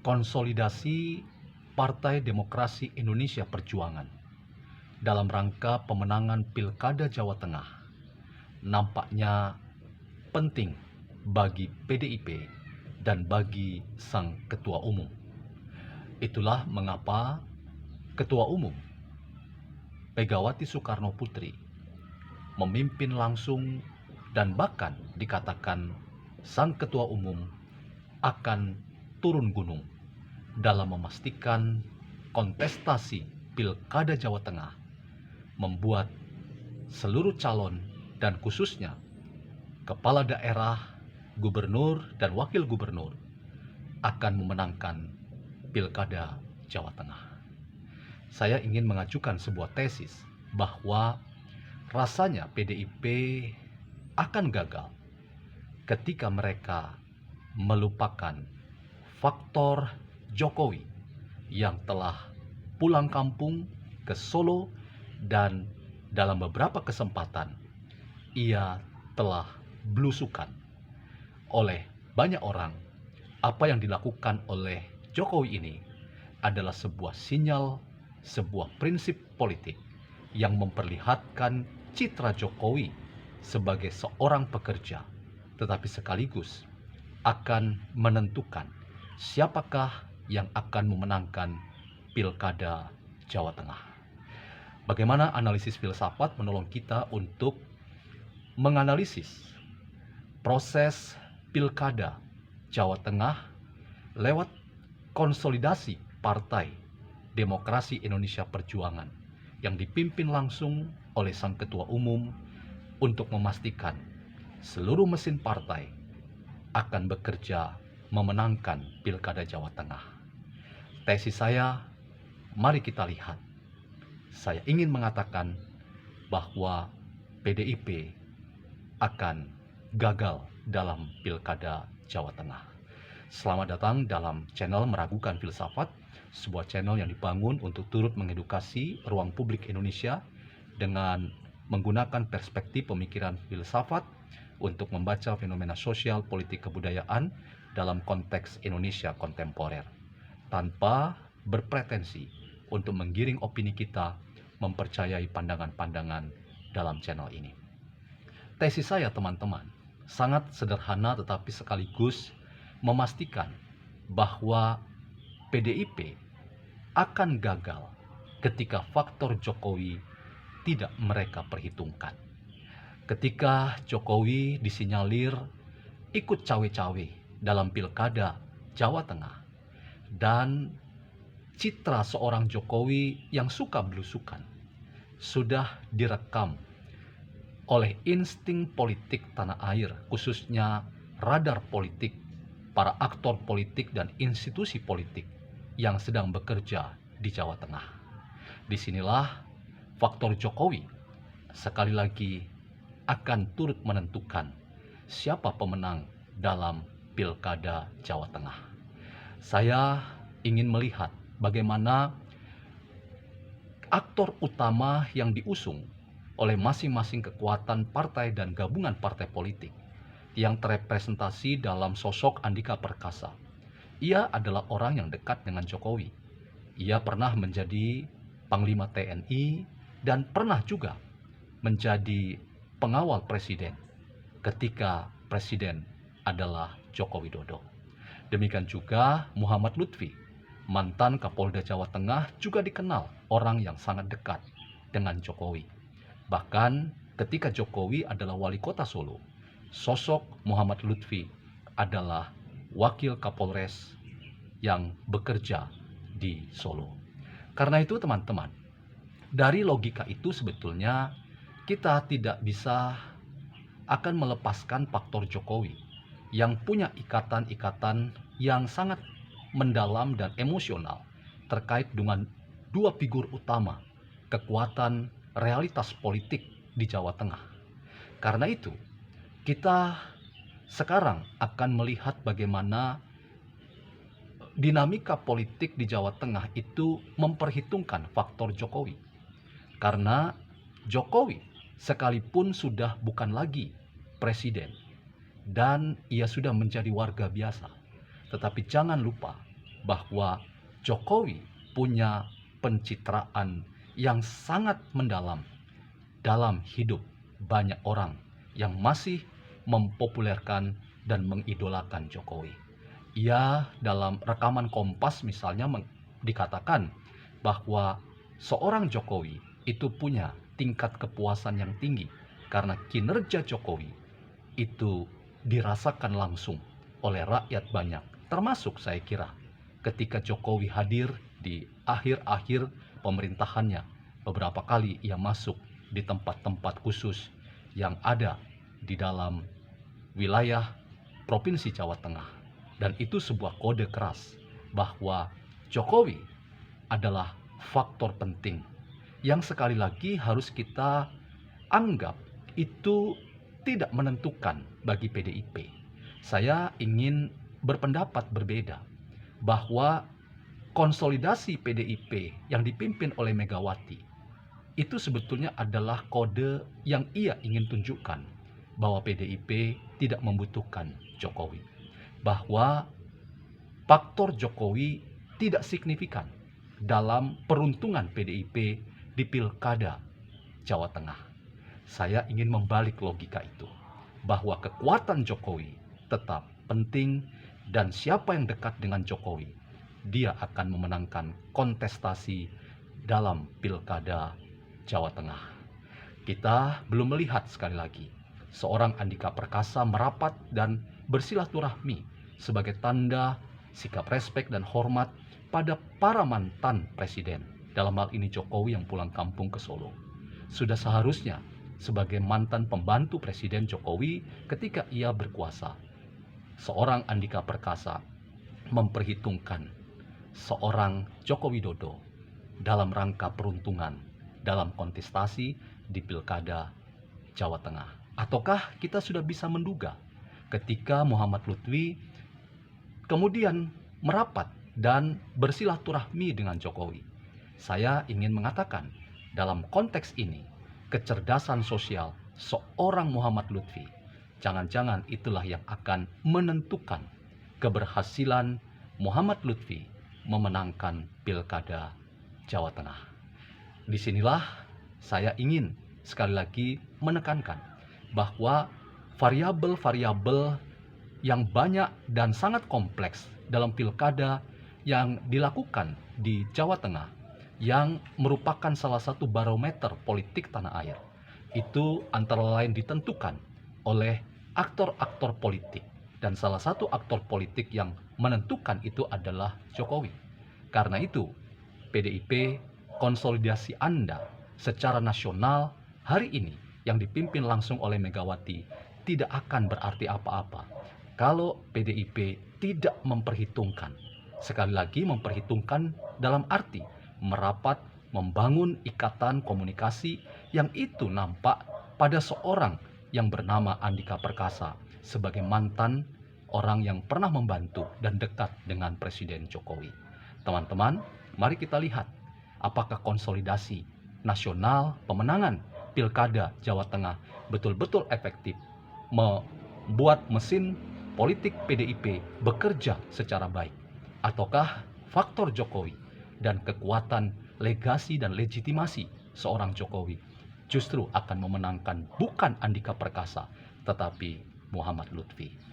konsolidasi Partai Demokrasi Indonesia Perjuangan dalam rangka pemenangan Pilkada Jawa Tengah nampaknya penting bagi PDIP dan bagi sang Ketua Umum. Itulah mengapa Ketua Umum Megawati Soekarno Putri memimpin langsung dan bahkan dikatakan sang Ketua Umum akan turun gunung dalam memastikan kontestasi Pilkada Jawa Tengah membuat seluruh calon dan khususnya kepala daerah, gubernur dan wakil gubernur akan memenangkan Pilkada Jawa Tengah. Saya ingin mengajukan sebuah tesis bahwa rasanya PDIP akan gagal ketika mereka melupakan faktor Jokowi yang telah pulang kampung ke Solo dan dalam beberapa kesempatan ia telah belusukan oleh banyak orang. Apa yang dilakukan oleh Jokowi ini adalah sebuah sinyal, sebuah prinsip politik yang memperlihatkan citra Jokowi sebagai seorang pekerja, tetapi sekaligus akan menentukan siapakah yang akan memenangkan Pilkada Jawa Tengah. Bagaimana analisis filsafat menolong kita untuk menganalisis proses Pilkada Jawa Tengah lewat konsolidasi Partai Demokrasi Indonesia Perjuangan yang dipimpin langsung oleh sang Ketua Umum untuk memastikan seluruh mesin partai akan bekerja memenangkan Pilkada Jawa Tengah. Tesis saya, mari kita lihat. Saya ingin mengatakan bahwa PDIP akan gagal dalam Pilkada Jawa Tengah. Selamat datang dalam channel Meragukan Filsafat, sebuah channel yang dibangun untuk turut mengedukasi ruang publik Indonesia dengan menggunakan perspektif pemikiran filsafat untuk membaca fenomena sosial, politik, kebudayaan dalam konteks Indonesia kontemporer, tanpa berpretensi untuk menggiring opini kita mempercayai pandangan-pandangan dalam channel ini. Tesis saya, teman-teman, sangat sederhana tetapi sekaligus memastikan bahwa PDIP akan gagal ketika faktor Jokowi tidak mereka perhitungkan. Ketika Jokowi disinyalir ikut cawe-cawe dalam Pilkada Jawa Tengah dan citra seorang Jokowi yang suka belusukan sudah direkam oleh insting politik tanah air, khususnya radar politik, para aktor politik dan institusi politik yang sedang bekerja di Jawa Tengah. Disinilah faktor Jokowi sekali lagi akan turut menentukan siapa pemenang dalam Pilkada Jawa Tengah. Saya ingin melihat bagaimana aktor utama yang diusung oleh masing-masing kekuatan partai dan gabungan partai politik yang terrepresentasi dalam sosok Andika Perkasa. Ia adalah orang yang dekat dengan Jokowi. Ia pernah menjadi Panglima TNI dan pernah juga menjadi pengawal presiden ketika presiden adalah Joko Widodo. Demikian juga Muhammad Lutfi, mantan Kapolda Jawa Tengah, juga dikenal orang yang sangat dekat dengan Jokowi. Bahkan ketika Jokowi adalah wali kota Solo, sosok Muhammad Lutfi adalah wakil Kapolres yang bekerja di Solo. Karena itu teman-teman, dari logika itu sebetulnya kita tidak bisa akan melepaskan faktor Jokowi yang punya ikatan-ikatan yang sangat mendalam dan emosional terkait dengan dua figur utama kekuatan realitas politik di Jawa Tengah. Karena itu, kita sekarang akan melihat bagaimana dinamika politik di Jawa Tengah itu memperhitungkan faktor Jokowi. Karena Jokowi sekalipun sudah bukan lagi presiden dan ia sudah menjadi warga biasa, tetapi jangan lupa bahwa Jokowi punya pencitraan yang sangat mendalam dalam hidup banyak orang yang masih mempopulerkan dan mengidolakan Jokowi. Ia dalam rekaman Kompas misalnya dikatakan bahwa seorang Jokowi itu punya tingkat kepuasan yang tinggi karena kinerja Jokowi itu dirasakan langsung oleh rakyat banyak, termasuk saya kira ketika Jokowi hadir di akhir-akhir pemerintahannya. Beberapa kali ia masuk di tempat-tempat khusus yang ada di dalam wilayah Provinsi Jawa Tengah. Dan itu sebuah kode keras bahwa Jokowi adalah faktor penting yang sekali lagi harus kita anggap itu tidak menentukan bagi PDIP. Saya ingin berpendapat berbeda bahwa konsolidasi PDIP yang dipimpin oleh Megawati itu sebetulnya adalah kode yang ia ingin tunjukkan bahwa PDIP tidak membutuhkan Jokowi, bahwa faktor Jokowi tidak signifikan dalam peruntungan PDIP di Pilkada Jawa Tengah. Saya ingin membalik logika itu, bahwa kekuatan Jokowi tetap penting dan siapa yang dekat dengan Jokowi, dia akan memenangkan kontestasi dalam Pilkada Jawa Tengah. Kita belum melihat sekali lagi seorang Andika Perkasa merapat dan bersilaturahmi sebagai tanda sikap respek dan hormat pada para mantan presiden. Dalam hal ini Jokowi yang pulang kampung ke Solo. Sudah seharusnya sebagai mantan pembantu Presiden Jokowi ketika ia berkuasa, seorang Andika Perkasa memperhitungkan seorang Joko Widodo dalam rangka peruntungan dalam kontestasi di Pilkada Jawa Tengah. Ataukah kita sudah bisa menduga ketika Muhammad Lutfi kemudian merapat dan bersilaturahmi dengan Jokowi? Saya ingin mengatakan dalam konteks ini kecerdasan sosial seorang Muhammad Lutfi, jangan-jangan itulah yang akan menentukan keberhasilan Muhammad Lutfi memenangkan Pilkada Jawa Tengah. Disinilah saya ingin sekali lagi menekankan bahwa variabel-variabel yang banyak dan sangat kompleks dalam pilkada yang dilakukan di Jawa Tengah, yang merupakan salah satu barometer politik tanah air, itu antara lain ditentukan oleh aktor-aktor politik. Dan salah satu aktor politik yang menentukan itu adalah Jokowi. Karena itu, PDIP, konsolidasi Anda secara nasional hari ini yang dipimpin langsung oleh Megawati tidak akan berarti apa-apa kalau PDIP tidak memperhitungkan. Sekali lagi memperhitungkan dalam arti merapat, membangun ikatan komunikasi yang itu nampak pada seorang yang bernama Andika Perkasa sebagai mantan orang yang pernah membantu dan dekat dengan Presiden Jokowi. Teman-teman, mari kita lihat apakah konsolidasi nasional pemenangan Pilkada Jawa Tengah betul-betul efektif membuat mesin politik PDIP bekerja secara baik, ataukah faktor Jokowi dan kekuatan legasi dan legitimasi seorang Jokowi justru akan memenangkan bukan Andika Perkasa tetapi Muhammad Lutfi.